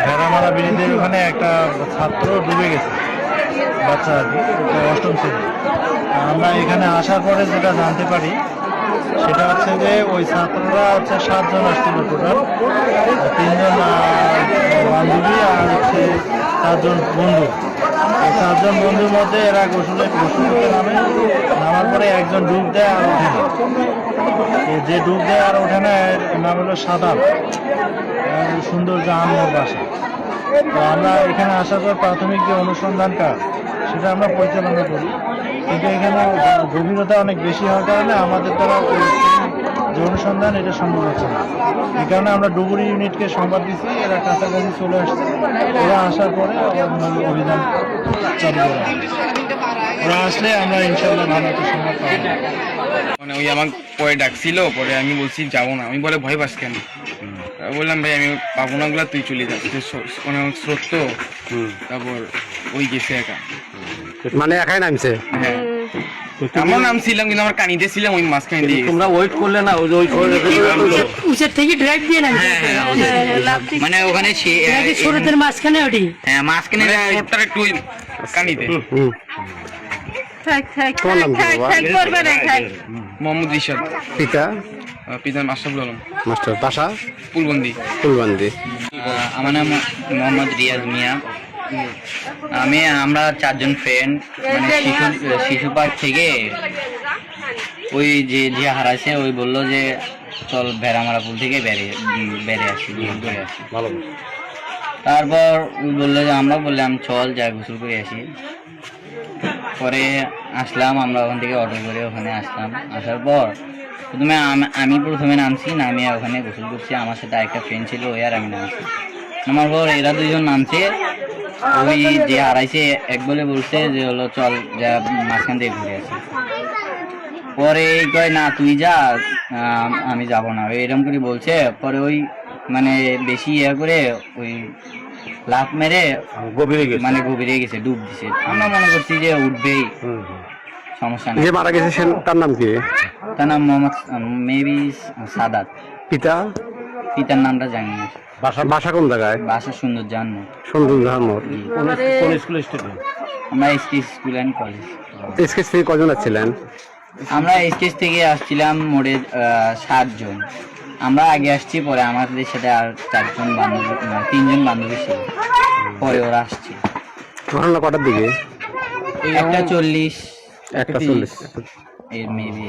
ভেড়ামারা ব্রিজের ওখানে একটা ছাত্র ডুবে গেছে, বাচ্চা আর কি, অষ্টম শ্রেণী। আমরা এখানে আসার পরে যেটা জানতে পারি সেটা হচ্ছে যে ওই ছাত্ররা হচ্ছে 7 জন আসছিল টোটাল, 3 জন বান্ধবী আর হচ্ছে 4 জন বন্ধু। এই 4 জন বন্ধুর মধ্যে এরা গোসল করতে নামার পরে একজন ডুব দেয় আর ওঠে না। যে ডুব দেয় আর ওঠে না এর নাম হলো সাদাব, সুন্দর জাহান্নামের বাসা। তো আমরা এখানে আসার পর প্রাথমিক যে অনুসন্ধান কাজ সেটা আমরা পরিচালনা করি, কিন্তু এখানে গভীরতা অনেক বেশি হওয়ার কারণে আমাদের দ্বারা যে অনুসন্ধান এটা সম্ভব হচ্ছে না। এই কারণে আমরা ডুবুরি ইউনিটকে সংবাদ দিচ্ছি, এরা কাছাকাছি চলে আসছে। ওরা আসার পরে অভিযান চালু করা, ওরা আসলে আমরা ইনশাল্লাহ ভালো একটা সংবাদ পাবো। মানে ওই আমাকে পরে ডাকছিল, পরে আমি বলছি যাবো না। আমি বলে ভয় পাস কেন? বললাম ভাই আমি পাবো না, গুলা তুই চলে যাস, অনেক স্রোত তো। তারপর ওই গেছে একা, মানে একাই নামছে। হ্যাঁ আমার নাম ছিলাম কিন্তু আমার কানিতে ছিলাম, ওই মাঝখানে দিয়ে তোমরা ওয়েট করলে না? উচের থেকে ড্রাইভ দিয়ে না, মানে ওখানে স্রোতের মাঝখানে ওটি। হ্যাঁ মাঝখানে স্রোতটার একটু কানিতে। মোহাম্মদ রিশাদ। পিতার মাস্টারুল আলম। মাস্টার বাসা ফুলবন্দি। আমার নাম মোহাম্মদ রিয়াজ মিয়া। আমরা 4 জন ফ্রেন্ড, মানে শিশু পার্ক থেকে ওই যে হারাইছে ওই বললো যে চল ভেড়ামারা পুল থেকে বেড়ে আসি, ঘুরে আসি। তারপর বললো যে আমরা বললাম চল যাই গোসল করে আসি। পরে আসলাম আমরা ওখান থেকে অটো করে ওখানে আসলাম। আসার পর আমি প্রথমে নামছি, নামিয়ে ওখানে গোসল করছি। আমার সাথে একটা ফ্রেন্ড ছিল, ওই আর আমি নামছি। নামার পর এরা 2 জন নামছে। ওই যে হারাইছে এক বলে বলছে যে হলো চল যা মাঝখান থেকে ঘুরে আসি। পরে কয় না তুই যা, আমি যাব না, এরকম করে বলছে। পরে ওই মানে বেশি করে ওই লাফ মেরে গভীরে গেছে, ডুব দিছে। আমরা মনে করছি যে উঠবেই, সমস্যা নেই। যে মারা গেছে তার নাম কি? তার নাম মোহাম্মদ মেবি সাদাত। পিতার নামটা জানি না। বাসা কোন জায়গায়? বাসা সুন্দর জাহান্নাম। কোন স্কুল স্টুডেন্ট? আমরা SK school and college. SK থেকে কজন আসছিলেন? আমরা এসকে থেকে আসছিলাম মোটে 7 জন। আমরা আগে আসছি, পরে আমাদের সাথে আর 4 জন বান্ধবী, 3 জন বান্ধবী ছিল, পরে ওরা আসছে। ঘটনা কটার দিকে? 1:40 এর মেবি।